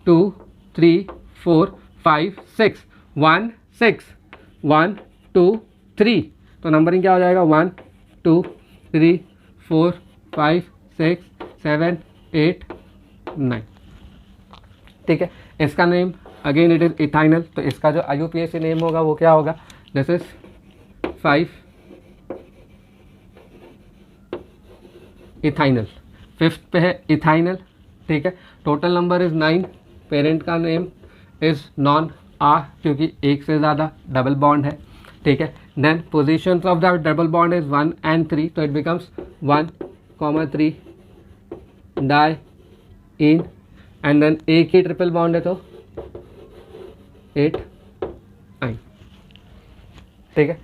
2 3 4 5 6 1 6 1 2 3, तो नंबरिंग क्या हो जाएगा? 1 2 3 4 5 6 7 8 9। ठीक है, इसका नेम अगेन इट इज इथाइनल, तो इसका जो IUPAC नेम होगा वो क्या होगा, दिस इज 5 इथाइनल। फिफ्थ पे है इथाइनल। ठीक है, टोटल नंबर इज 9, पेरेंट का नेम इज नॉन आ क्योंकि एक से ज़्यादा डबल बॉन्ड है। ठीक है, then position of the double bond is 1 and 3, तो it becomes 1,3 diene, and then एक ही ट्रिपल बॉन्ड है तो 8 आइन। ठीक है,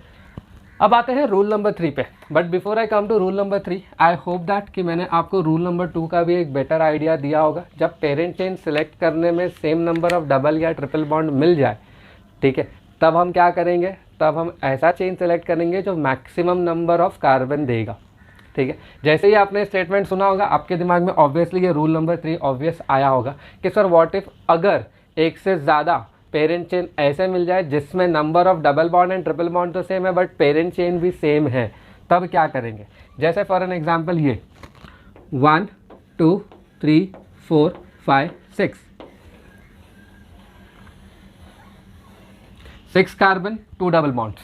अब आते हैं रूल नंबर 3 पे, but before I come to rule number 3 I hope that कि मैंने आपको रूल नंबर 2 का भी एक बेटर आइडिया दिया होगा। जब पेरेंट चेन सिलेक्ट करने में सेम नंबर ऑफ डबल या ट्रिपल बॉन्ड मिल जाए, ठीक है, तब हम क्या करेंगे, तब हम ऐसा चेन सेलेक्ट करेंगे जो मैक्सिमम नंबर ऑफ कार्बन देगा। ठीक है, जैसे ही आपने स्टेटमेंट सुना होगा आपके दिमाग में ऑब्वियसली ये रूल नंबर 3 ऑब्वियस आया होगा कि सर व्हाट इफ अगर एक से ज़्यादा पेरेंट चेन ऐसे मिल जाए जिसमें number of double bond and triple bond तो सेम है बट पेरेंट चेन भी सेम है, तब क्या करेंगे। जैसे फॉर एन एग्जांपल ये 1 2 3 4 5 6 कार्बन 2 डबल बॉन्ड्स,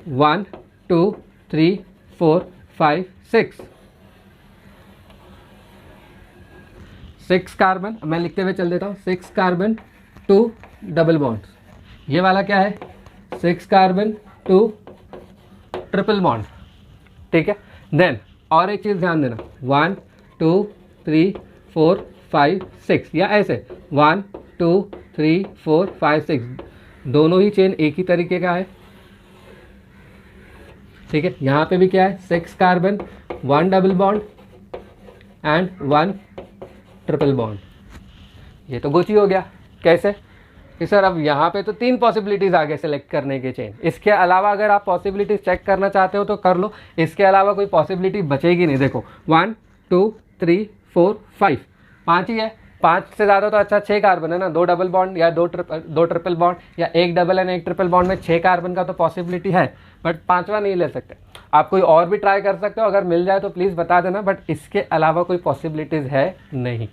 1 2 3 4 5 6 कार्बन, मैं लिखते हुए चल देता हूँ, 6 कार्बन 2 डबल बॉन्ड्स। ये वाला क्या है, 6 कार्बन 2 ट्रिपल बॉन्ड। ठीक है, देन और एक चीज़ ध्यान देना, 1 2 3 4 5 6, या ऐसे 1 2 3 4 5 6, दोनों ही चेन एक ही तरीके का है। ठीक है, यहाँ पे भी क्या है, 6 carbon 1 double bond and 1 triple bond. ये तो गोची हो गया। कैसे कि सर अब यहाँ पे तो 3 पॉसिबिलिटीज़ आगे सेलेक्ट करने के चेन, इसके अलावा अगर आप पॉसिबिलिटीज चेक करना चाहते हो तो कर लो, इसके अलावा कोई पॉसिबिलिटी बचेगी नहीं। देखो 1 2 3 4 5, 5 ही है, 5 से ज़्यादा तो अच्छा 6 कार्बन है ना, 2 डबल बॉन्ड या दो ट्रिपल बॉन्ड या एक डबल एंड एक ट्रिपल बॉन्ड में 6 कार्बन का तो पॉसिबिलिटी है, बट 5वां नहीं ले सकते। आप कोई और भी ट्राई कर सकते हो, अगर मिल जाए तो प्लीज़ बता देना, बट इसके अलावा कोई पॉसिबिलिटीज़ है नहीं।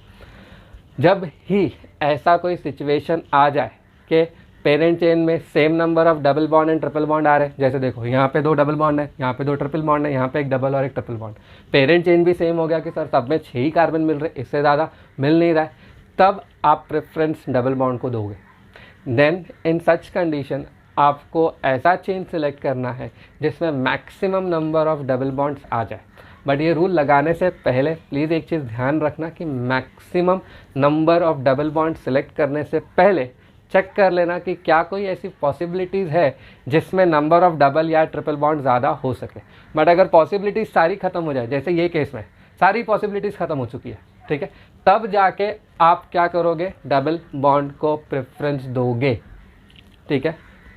जब ही ऐसा कोई सिचुएशन आ जाए कि पेरेंट चेन में same number of double bond and triple bond आ रहे हैं, जैसे देखो यहाँ पे 2 डबल बॉन्ड है, यहाँ पे 2 ट्रिपल बॉन्ड है, यहाँ पे एक डबल और एक ट्रिपल बॉन्ड, पेरेंट चेन भी सेम हो गया कि सर सब में 6 ही कार्बन मिल रहे, इससे ज़्यादा मिल नहीं रहा है, तब आप प्रेफरेंस डबल बॉन्ड को दोगे। देन इन सच कंडीशन आपको ऐसा चेन सिलेक्ट करना है जिसमें maximum number of double bonds आ जाए। बट ये रूल लगाने से पहले प्लीज़ एक चीज़ ध्यान रखना कि maximum number of double bond select करने से पहले चेक कर लेना कि क्या कोई ऐसी पॉसिबिलिटीज़ है जिसमें नंबर ऑफ डबल या ट्रिपल बॉन्ड ज़्यादा हो सके। बट अगर पॉसिबिलिटीज़ सारी ख़त्म हो जाए, जैसे ये केस में सारी पॉसिबिलिटीज़ ख़त्म हो चुकी है, ठीक है, तब जाके आप क्या करोगे, डबल बॉन्ड को प्रेफरेंस दोगे। ठीक है,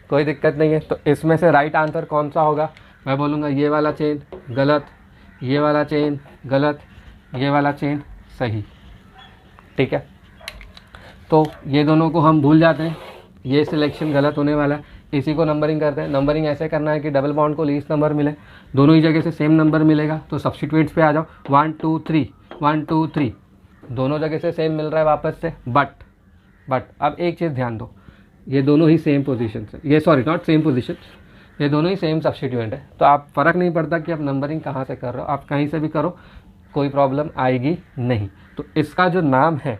कोई दिक्कत नहीं है। तो इसमें से राइट आंसर कौन सा होगा, मैं बोलूँगा ये वाला चेन गलत, ये वाला चेन गलत, ये वाला चेन सही। ठीक है, तो ये दोनों को हम भूल जाते हैं, ये सिलेक्शन गलत होने वाला है, इसी को नंबरिंग करते हैं। नंबरिंग ऐसे करना है कि डबल बॉन्ड को लीस्ट नंबर मिले, दोनों ही जगह से सेम नंबर मिलेगा, तो सब्स्टिट्यूएंट्स पे आ जाओ, 1 2 3 1 2 3, दोनों जगह से सेम मिल रहा है वापस से। बट अब एक चीज़ ध्यान दो, ये दोनों ही सेम पोजीशन है, ये सॉरी नॉट सेम पोजीशन, ये दोनों ही सेम सब्स्टिट्यूएंट है, तो आप फ़र्क नहीं पड़ता कि आप नंबरिंग कहाँ से कर रहे हो, आप कहीं से भी करो, कोई प्रॉब्लम आएगी नहीं। तो इसका जो नाम है,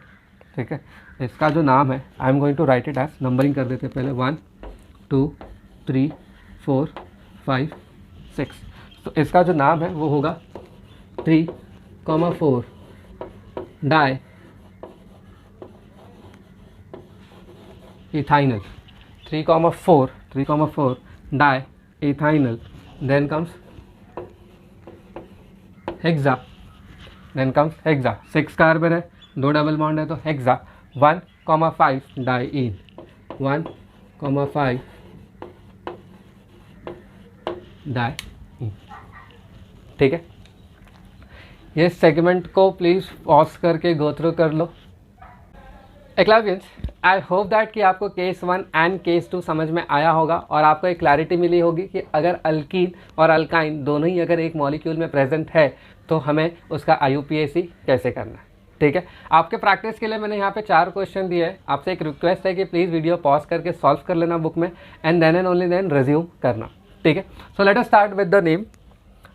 ठीक है, इसका जो नाम है, I am going to write it as, numbering कर देते हैं पहले, 1 2 3 4 5 6। तो इसका जो नाम है वो होगा 3,4 di ethynyl, 3,4 di ethynyl, then comes hexa, then comes hexa, 6 carbon है, 2 डबल बॉन्ड है, तो hexa 1,5 di ene, 1,5 di ene. ठीक है, ये सेगमेंट को प्लीज़ पॉज करके गो थ्रू कर लो। एक्लावियंस, आई होप दैट कि आपको केस 1 एंड केस 2 समझ में आया होगा और आपको एक क्लैरिटी मिली होगी कि अगर अल्कीन और अल्काइन दोनों ही अगर एक मॉलिक्यूल में प्रेजेंट है तो हमें उसका IUPAC कैसे करना है। ठीक है, आपके प्रैक्टिस के लिए मैंने यहाँ पे 4 क्वेश्चन दिए हैं। आपसे एक रिक्वेस्ट है कि प्लीज़ वीडियो पॉज करके सॉल्व कर लेना बुक में and then and only then resume करना। ठीक है, so let us start with the name.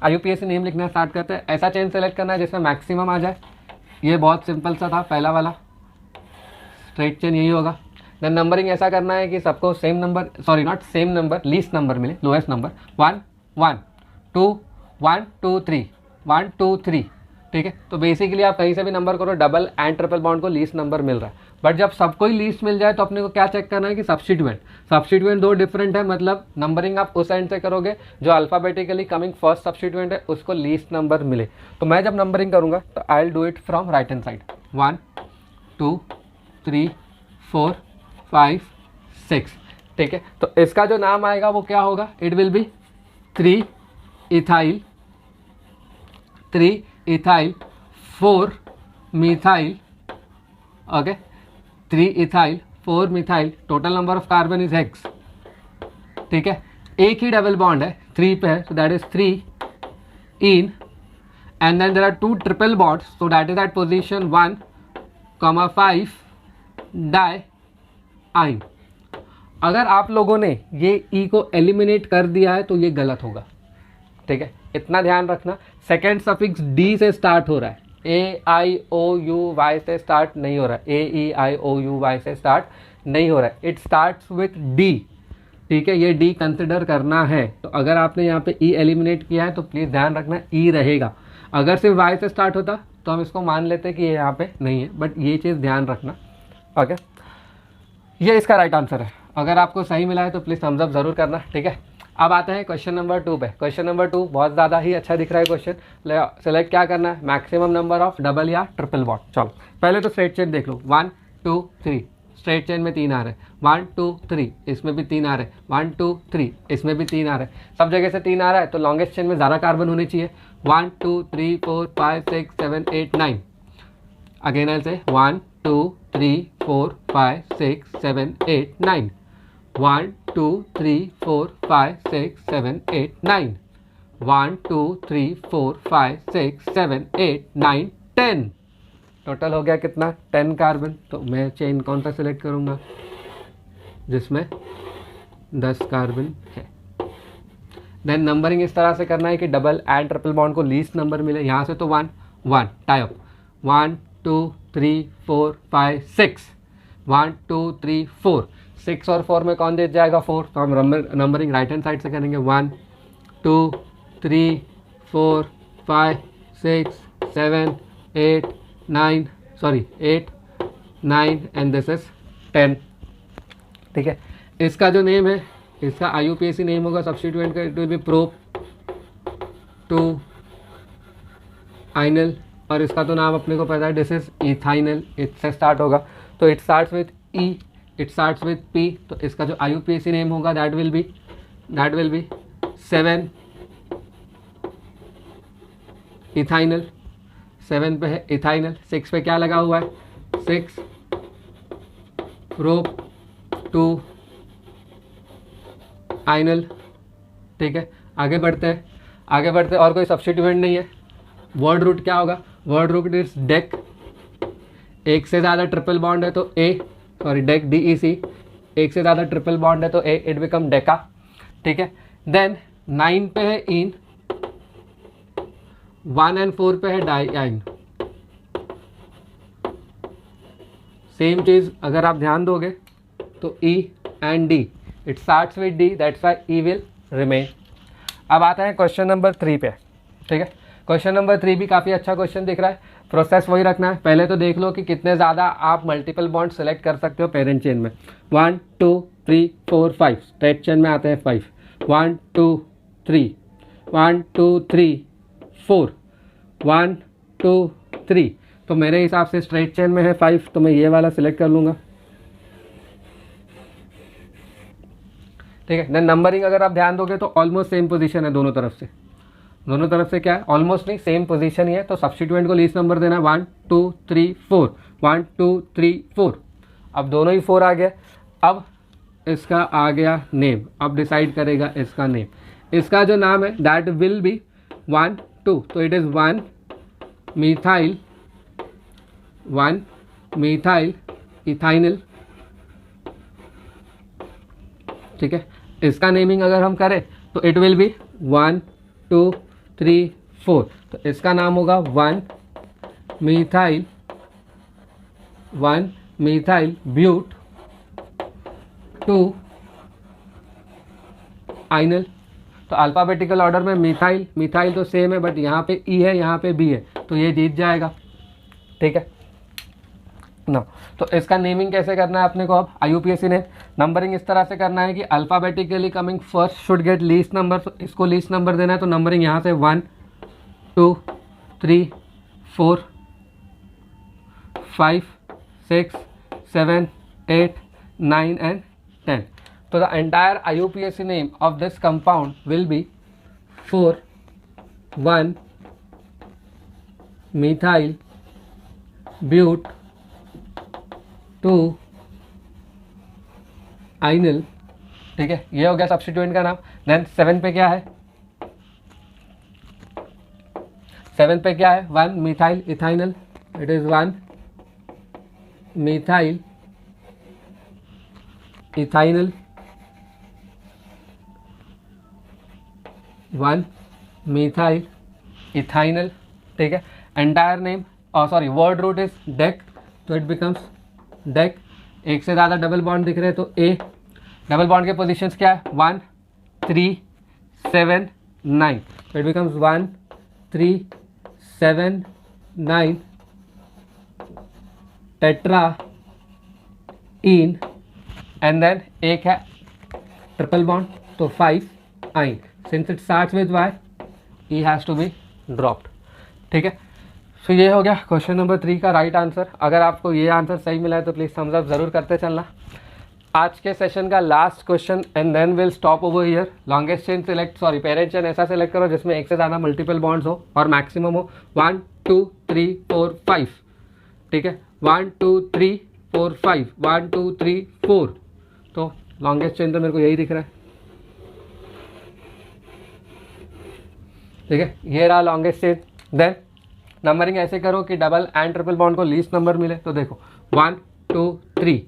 IUPAC name लिखना स्टार्ट करते हैं। ऐसा चेन सेलेक्ट करना है जिसमें मैक्सिमम आ जाए। ये बहुत सिंपल सा था, पहला वाला स्ट्रेट चेन यही होगा। देन नंबरिंग ऐसा करना है कि सबको same number, sorry not same number, least number मिले, लोएस्ट नंबर 1 1 2 1 2 3 1 2 3। ठीक है, तो बेसिकली आप कहीं से भी नंबर करो, डबल एंड ट्रिपल बॉन्ड को लीस्ट नंबर मिल रहा है। बट जब सबको ही लीस्ट मिल जाए तो अपने को क्या चेक करना है कि सब्स्टिट्यूएंट 2 डिफरेंट है, मतलब नंबरिंग आप उस एंड से करोगे जो अल्फाबेटिकली कमिंग फर्स्ट सब्स्टिट्यूएंट है उसको लीस्ट नंबर मिले। तो मैं जब नंबरिंग करूंगा तो I will do it from right hand side, 1 2 3 4 5 6। ठीक है, तो इसका जो नाम आएगा वो क्या होगा, it will be 3 ethyl 4 methyl. Okay, 3 ethyl 4 methyl, total number of carbon is hex. ठीक है, एक ही डबल बॉन्ड है 3 पे है, so that is 3 ene, and then there are 2 triple bonds, so that is at position 1,5 diyne. अगर आप लोगों ने ये ई को एलिमिनेट कर दिया है तो ये गलत होगा। ठीक है, इतना ध्यान रखना। सेकेंड सफिक्स डी से स्टार्ट हो रहा है, AIOUY से स्टार्ट नहीं हो रहा है, AEIOUY से स्टार्ट नहीं हो रहा है, इट स्टार्ट्स विथ डी। ठीक है, ये डी कंसिडर करना है। तो अगर आपने यहाँ पे ई एलिमिनेट किया है तो प्लीज़ ध्यान रखना ई रहेगा। अगर सिर्फ वाई से स्टार्ट होता तो हम इसको मान लेते कि ये यहाँ पे नहीं है, बट ये चीज़ ध्यान रखना। ओके, ये इसका राइट आंसर है। अगर आपको सही मिला है तो प्लीज़ थम्स अप ज़रूर करना। ठीक है, अब आते हैं क्वेश्चन नंबर 2 पे। क्वेश्चन नंबर 2 बहुत ज़्यादा ही अच्छा दिख रहा है क्वेश्चन। सेलेक्ट क्या करना है, मैक्सिमम नंबर ऑफ डबल या ट्रिपल बॉन्ड। चलो पहले तो स्ट्रेट चेन देख लो, 1 2 3, स्ट्रेट चेन में 3 आ रहे हैं, 1 2 3, इसमें भी 3 आ रहे हैं, 1 2 3, इसमें भी 3 आ रहे हैं, सब जगह से 3 आ रहा है तो लॉन्गेस्ट चेन में ज़्यादा कार्बन होने चाहिए। 1 2 3 4 5 6 7 8 9। अगेन आई से 1 2 3 4 5 6 7 8 9, 1 2 3 4 5 6 7 8 9, 1 2 3 4 5 6 7 8 9 10। टोटल हो गया कितना, 10 कार्बन। तो मैं चेन कौन सा सिलेक्ट करूंगा, जिसमें 10 कार्बन है। देन नंबरिंग इस तरह से करना है कि डबल एंड ट्रिपल बॉन्ड को लीस्ट नंबर मिले। यहाँ से तो 1 1 टाई अप, 1 2 3 4 5 6, 1 2 3 4, 6 और 4 में कौन जीत जाएगा, 4। तो हम नंबरिंग राइट हैंड साइड से करेंगे, 1 2 3 4 5 6 7 8 9, सॉरी 8 9 एंड दिस इज 10। ठीक है, इसका जो नेम है, इसका IUPAC नेम होगा सब्स्टिट्यूएंट का, इट विल बी प्रोप 2 आइनल, और इसका तो नाम अपने को पता है, दिस इज इथाइनल, इससे स्टार्ट होगा। तो it starts with E, it starts with P, तो इसका जो IUPAC नेम होगा दैट विल बी 7 इथाइनल। 7 पे है इथाइनल, 6 पे क्या लगा हुआ है, 6 प्रोप 2 आइनल। ठीक है, आगे बढ़ते हैं, और कोई सब्स्टिट्यूएंट नहीं है। वर्ड रूट क्या होगा, वर्ड रूट इज डेक। एक से ज़्यादा ट्रिपल बॉन्ड है तो डेक DEC, एक से ज़्यादा ट्रिपल बॉन्ड है तो इट बिकम डेका। ठीक है, देन 9 पे है इन, 1 एंड 4 पे है डाइआइन। सेम चीज़ अगर आप ध्यान दोगे तो E and D, it starts with D, that's why E will remain. अब आता है क्वेश्चन नंबर 3 पे। ठीक है, क्वेश्चन नंबर 3 भी काफ़ी अच्छा क्वेश्चन दिख रहा है। प्रोसेस वही रखना है, पहले तो देख लो कि कितने ज़्यादा आप मल्टीपल बॉन्ड सेलेक्ट कर सकते हो पेरेंट चेन में। 1 2 3 4 5, स्ट्रेट चेन में आते हैं 5, 1 2 3 1 2 3 4 1 2 3। तो मेरे हिसाब से स्ट्रेट चेन में है 5, तो मैं ये वाला सिलेक्ट कर लूँगा। ठीक है, देन नंबरिंग अगर आप ध्यान दोगे तो ऑलमोस्ट सेम पोजीशन है दोनों तरफ से क्या है, ऑलमोस्ट नहीं, सेम पोजीशन ही है। तो सब्स्टिट्यूएंट को लीस्ट नंबर देना है, 1 2 3 4, 1 2 3 4। अब दोनों ही 4 आ गया। अब इसका आ गया नेम, अब डिसाइड करेगा इसका नेम। इसका जो नाम है दैट विल बी 1 2, तो इट इज़ 1 मिथाइल इथाइनल, ठीक है। इसका नेमिंग अगर हम करें तो इट विल बी 1 2 3 4, तो इसका नाम होगा 1 मिथाइल ब्यूट 2 आइनल। तो अल्फ़ाबेटिकल ऑर्डर में मिथाइल तो सेम है, बट यहाँ पे ई है, यहाँ पे बी है, तो ये जीत जाएगा, ठीक है ना। तो इसका नेमिंग कैसे करना है अपने को, अब IUPAC ने नंबरिंग इस तरह से करना है कि alphabetically coming first should get least number, तो इसको लीस्ट नंबर देना है। तो नंबरिंग यहाँ से 1 2 3 4 5 6 7 8 9 and 10. So the entire IUPAC name of this compound will be 4 1 methyl but 2 आइनल, ठीक है। ये हो गया सब्स्टिट्यूएंट का नाम। देन 7 पे क्या है, 7 पे क्या है, 1 methyl ethynyl, it is 1 methyl ethynyl, 1 methyl ethynyl, ठीक है। Entire name sorry word root is dec, तो इट बिकम्स डेक। एक से ज़्यादा डबल बॉन्ड दिख रहे हैं तो ए। डबल बॉन्ड के पोजीशंस क्या है, 1 3 7 9, तो it becomes 1 3 7 9 tetra ene, and then एक है ट्रिपल बॉन्ड, तो 5 yne. Since it starts with Y, E has to be dropped, ठीक है। सो ये हो गया क्वेश्चन नंबर 3 का राइट आंसर। अगर आपको ये आंसर सही मिला है तो प्लीज़ थम्स अप ज़रूर करते चलना। आज के सेशन का last question and then will stop over here. Longest chain select, sorry parent chain ऐसा सिलेक्ट करो जिसमें एक से ज़्यादा मल्टीपल बॉन्ड्स हो और मैक्सिमम हो 1 2 3 4 5, ठीक है। 1 2 3 4 5, 1 2 3 4, तो लॉन्गेस्ट चेन तो मेरे को यही दिख रहा है, ठीक है। ये रहा लॉन्गेस्ट चेन। देन नंबरिंग ऐसे करो कि डबल एंड ट्रिपल बॉन्ड को लीस्ट नंबर मिले, तो देखो 1 2 3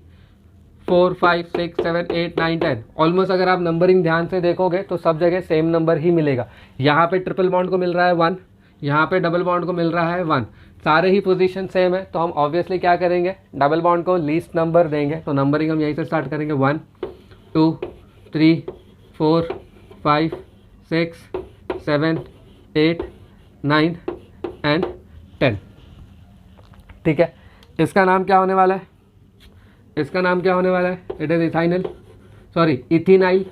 4 5 6 7 8 9 10। ऑलमोस्ट अगर आप नंबरिंग ध्यान से देखोगे तो सब जगह सेम नंबर ही मिलेगा। यहाँ पे ट्रिपल बॉन्ड को मिल रहा है 1, यहाँ पे डबल बॉन्ड को मिल रहा है 1, सारे ही पोजीशन सेम है, तो हम ऑब्वियसली क्या करेंगे, डबल बॉन्ड को लीस्ट नंबर देंगे। तो नंबरिंग हम यहीं से स्टार्ट करेंगे 1 2 3 4 5 6 7 8 9 एंड 10, ठीक है। इसका नाम क्या होने वाला है, इसका नाम क्या होने वाला है, it is ethynyl, sorry ethenyl,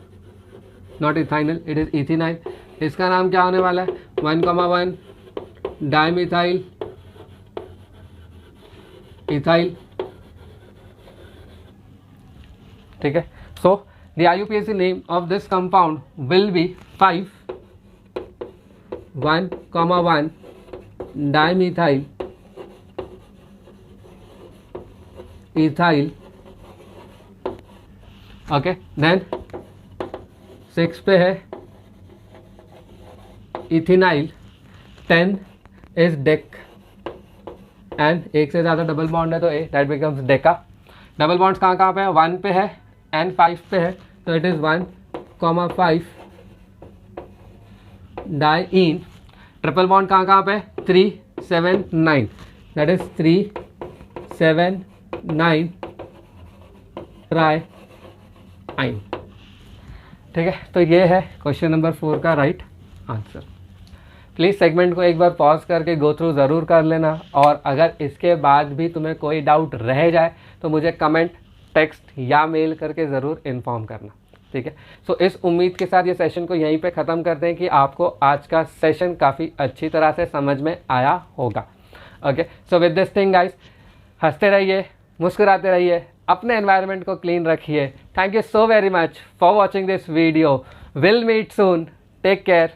not ethynyl, it is ethenyl. इसका नाम क्या होने वाला है, 1,1 डाइमिथाइल इथाइल, ठीक है। So the IUPAC name of this compound will be 5 1,1 dimethyl ethyl, okay. Then 6 पे है इथिनाइल, 10 इज डेक, एंड एक से ज़्यादा डबल बॉन्ड है तो a, that becomes deca. Double bonds कहाँ कहाँ पे है, 1 पे है एंड 5 पे है, तो it is 1,5 diene. Triple bond कहाँ कहाँ पे, 3 7 9, दैट इज 3 7 9 ट्राई आइन, ठीक है। तो ये है क्वेश्चन नंबर 4 का राइट आंसर। प्लीज़ सेगमेंट को एक बार पॉज करके गो थ्रू ज़रूर कर लेना, और अगर इसके बाद भी तुम्हें कोई डाउट रह जाए तो मुझे कमेंट, टेक्स्ट या मेल करके ज़रूर इन्फॉर्म करना, ठीक है। सो इस उम्मीद के साथ ये सेशन को यहीं पे ख़त्म करते हैं कि आपको आज का सेशन काफ़ी अच्छी तरह से समझ में आया होगा, okay. So with this thing guys, हंसते रहिए, मुस्कुराते रहिए, अपने एनवायरनमेंट को क्लीन रखिए। Thank you so very much for watching this video. Will meet soon, take care,